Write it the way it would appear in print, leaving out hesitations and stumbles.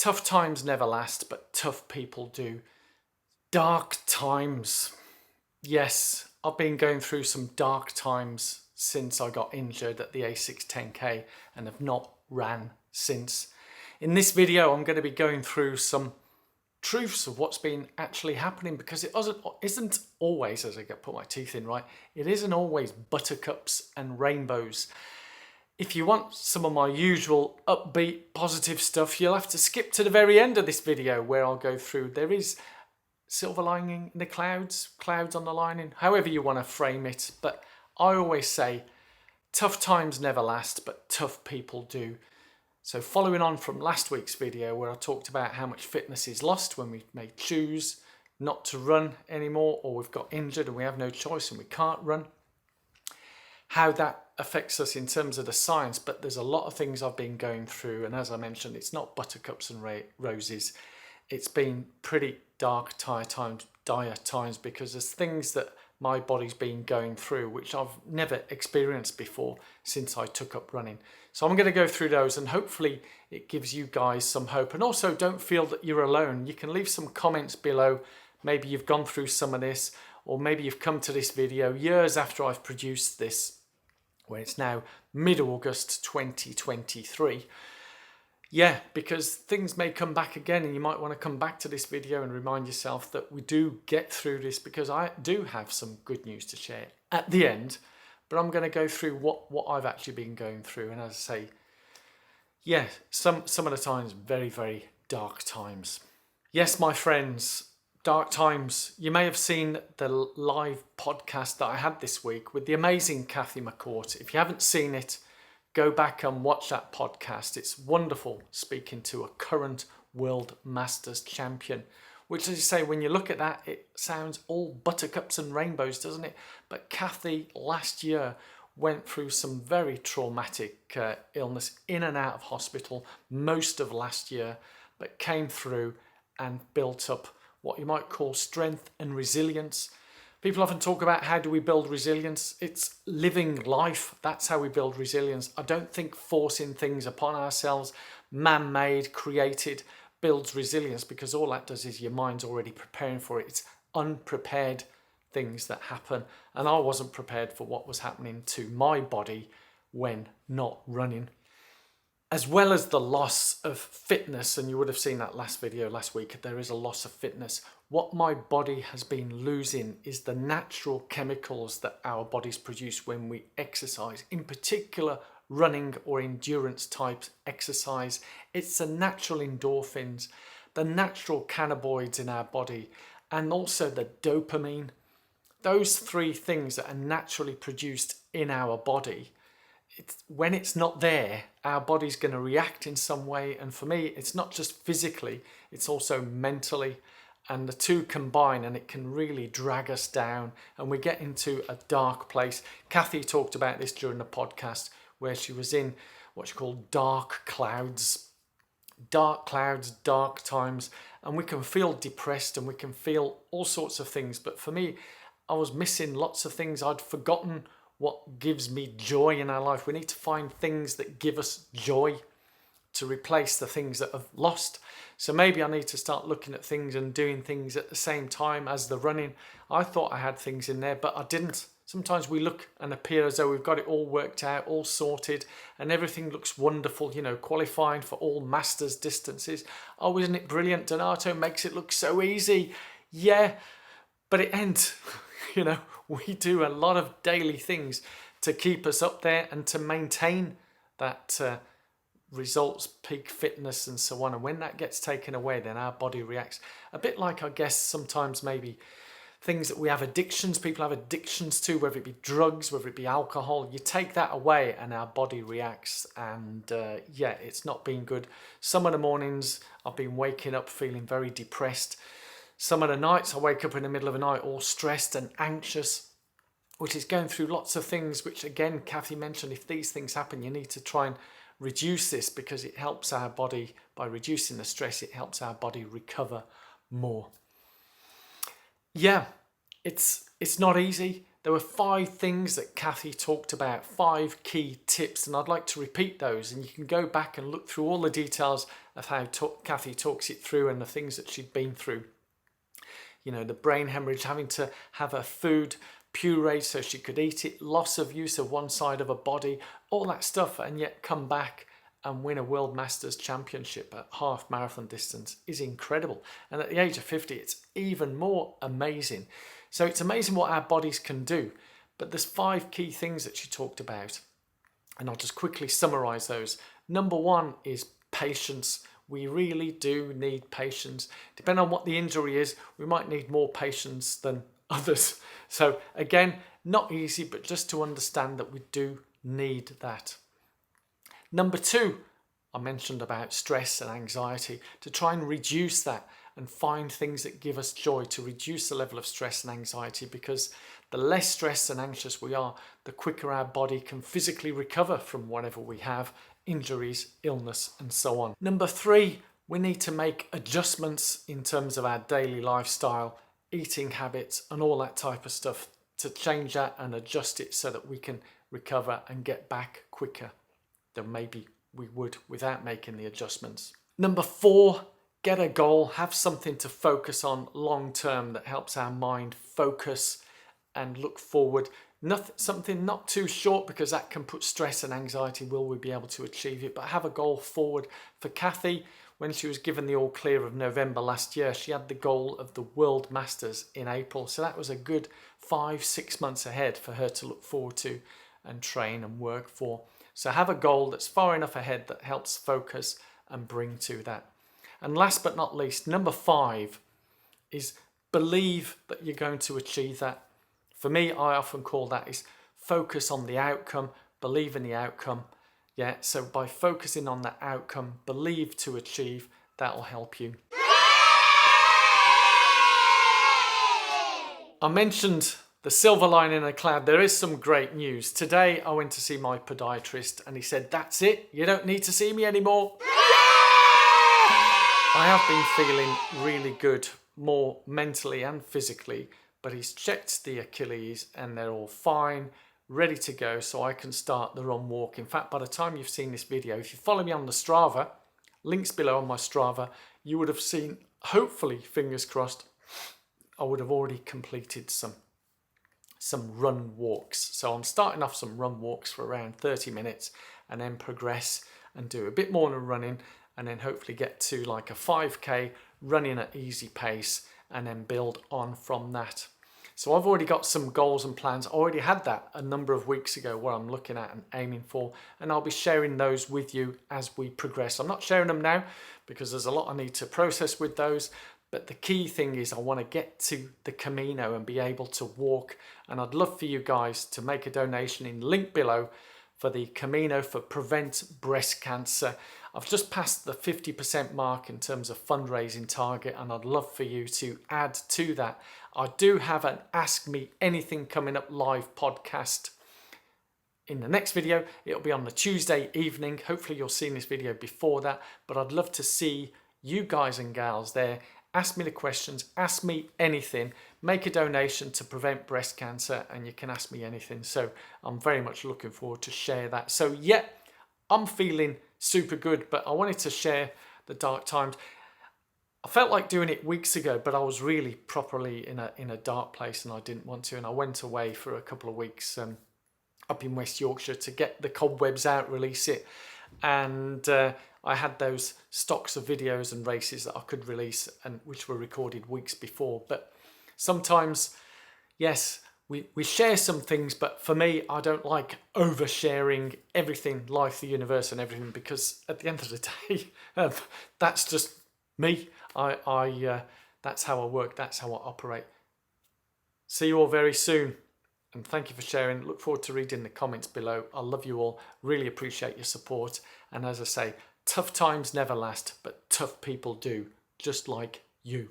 Tough times never last, but tough people do. Dark times. Yes, I've been going through some dark times since I got injured at the A6 10K and have not ran since. In this video, I'm going to be going through some truths of what's been actually happening, because it isn't always, as I put my teeth in, right? It isn't always buttercups and rainbows. If you want some of my usual upbeat, positive stuff, you'll have to skip to the very end of this video where I'll go through. There is silver lining in the clouds, clouds on the lining, however you want to frame it. But I always say, tough times never last, but tough people do. So following on from last week's video where I talked about how much fitness is lost when we may choose not to run anymore, or we've got injured and we have no choice and we can't run, how that affects us in terms of the science. But there's a lot of things I've been going through, and as I mentioned, it's not buttercups and roses. It's been pretty dark, dire times, because there's things that my body's been going through which I've never experienced before since I took up running. So I'm going to go through those, and hopefully it gives you guys some hope. And also, don't feel that you're alone. You can leave some comments below. Maybe you've gone through some of this, or maybe you've come to this video years after I've produced this, where it's now mid-August 2023. Yeah, because things may come back again, and you might want to come back to this video and remind yourself that we do get through this, because I do have some good news to share at the end. But I'm going to go through what I've actually been going through. And as I say, yeah, some of the times, very, very dark times. Yes, my friends, dark times. You may have seen the live podcast that I had this week with the amazing Kathy McCourt. If you haven't seen it, go back and watch that podcast. It's wonderful speaking to a current World Masters champion, which, as you say, when you look at that, it sounds all buttercups and rainbows, doesn't it? But Kathy last year went through some very traumatic illness, in and out of hospital most of last year, but came through and built up what you might call strength and resilience. People often talk about how do we build resilience. It's living life. That's how we build resilience. I don't think forcing things upon ourselves, man-made, created, builds resilience, because all that does is your mind's already preparing for it. It's unprepared things that happen. And I wasn't prepared for what was happening to my body when not running. As well as the loss of fitness, and you would have seen that last video last week, there is a loss of fitness. What my body has been losing is the natural chemicals that our bodies produce when we exercise, in particular running or endurance type exercise. It's the natural endorphins, the natural cannabinoids in our body, and also the dopamine. Those three things that are naturally produced in our body, when it's not there, our body's going to react in some way. And for me, it's not just physically, it's also mentally. And the two combine, and it can really drag us down, and we get into a dark place. Kathy talked about this during the podcast, where she was in what she called dark clouds, dark times, and we can feel depressed and we can feel all sorts of things. But for me, I was missing lots of things. I'd forgotten what gives me joy in our life. We need to find things that give us joy to replace the things that have lost. So maybe I need to start looking at things and doing things at the same time as the running. I thought I had things in there, but I didn't. Sometimes we look and appear as though we've got it all worked out, all sorted, and everything looks wonderful, you know, qualifying for all masters distances. Oh, isn't it brilliant? Donato makes it look so easy. Yeah, but it ends. You know, we do a lot of daily things to keep us up there and to maintain that results, peak fitness and so on. And when that gets taken away, then our body reacts a bit like, I guess, sometimes maybe things that we have addictions, people have addictions to, whether it be drugs, whether it be alcohol. You take that away and our body reacts, and yeah, it's not been good. Some of the mornings I've been waking up feeling very depressed. Some of the nights I wake up in the middle of the night all stressed and anxious, which is going through lots of things, which again, Kathy mentioned, if these things happen, you need to try and reduce this, because it helps our body, by reducing the stress, it helps our body recover more. Yeah, it's not easy. There were 5 things that Kathy talked about, 5 key tips, and I'd like to repeat those, and you can go back and look through all the details of how Kathy talks it through and the things that she'd been through. You know, the brain hemorrhage, having to have her food pureed so she could eat it, loss of use of one side of her body, all that stuff, and yet come back and win a World Masters Championship at half marathon distance is incredible. And at the age of 50, it's even more amazing. So it's amazing what our bodies can do. But there's 5 key things that she talked about, and I'll just quickly summarize those. Number 1 is patience. We really do need patience. Depending on what the injury is, we might need more patience than others. So again, not easy, but just to understand that we do need that. Number 2, I mentioned about stress and anxiety, to try and reduce that and find things that give us joy, to reduce the level of stress and anxiety, because the less stressed and anxious we are, the quicker our body can physically recover from whatever we have, injuries, illness, and so on. Number 3, we need to make adjustments in terms of our daily lifestyle, eating habits, and all that type of stuff, to change that and adjust it so that we can recover and get back quicker than maybe we would without making the adjustments. Number 4, get a goal, have something to focus on long term that helps our mind focus and look forward. Something not too short, because that can put stress and anxiety. Will we be able to achieve it? But have a goal forward. For Kathy, when she was given the all clear of November last year, she had the goal of the World Masters in April. So that was a good 5-6 months ahead for her to look forward to and train and work for. So have a goal that's far enough ahead that helps focus and bring to that. And last but not least, number 5 is believe that you're going to achieve that. For me, I often call that is focus on the outcome, believe in the outcome. Yeah, so by focusing on that outcome, believe to achieve, that'll help you. I mentioned the silver lining in a cloud. There is some great news. Today, I went to see my podiatrist and he said, that's it, you don't need to see me anymore. I have been feeling really good, more mentally and physically, but he's checked the Achilles and they're all fine, ready to go, so I can start the run walk. In fact, by the time you've seen this video, if you follow me on the Strava, links below on my Strava, you would have seen, hopefully, fingers crossed, I would have already completed some run walks. So I'm starting off some run walks for around 30 minutes and then progress and do a bit more than running, and then hopefully get to like a 5k running at easy pace and then build on from that. So I've already got some goals and plans. I already had that a number of weeks ago, what I'm looking at and aiming for, and I'll be sharing those with you as we progress. I'm not sharing them now because there's a lot I need to process with those, but the key thing is I want to get to the Camino and be able to walk, and I'd love for you guys to make a donation in link below for the Camino for Prevent Breast Cancer. I've just passed the 50% mark in terms of fundraising target, and I'd love for you to add to that. I do have an Ask Me Anything coming up live podcast in the next video. It'll be on the Tuesday evening. Hopefully you're seeing this video before that, but I'd love to see you guys and gals there. Ask me the questions, ask me anything, make a donation to prevent breast cancer, and you can ask me anything. So I'm very much looking forward to share that. So yeah, I'm feeling super good, but I wanted to share the dark times. I felt like doing it weeks ago, but I was really properly in a dark place and I didn't want to. And I went away for a couple of weeks up in West Yorkshire to get the cobwebs out, release it. And I had those stocks of videos and races that I could release, and which were recorded weeks before. But sometimes, yes, we share some things, but for me, I don't like oversharing everything, life, the universe, and everything, because at the end of the day, that's just me. That's how I work. That's how I operate. See you all very soon. And thank you for sharing. Look forward to reading the comments below. I love you all. Really appreciate your support. And as I say, tough times never last, but tough people do, just like you.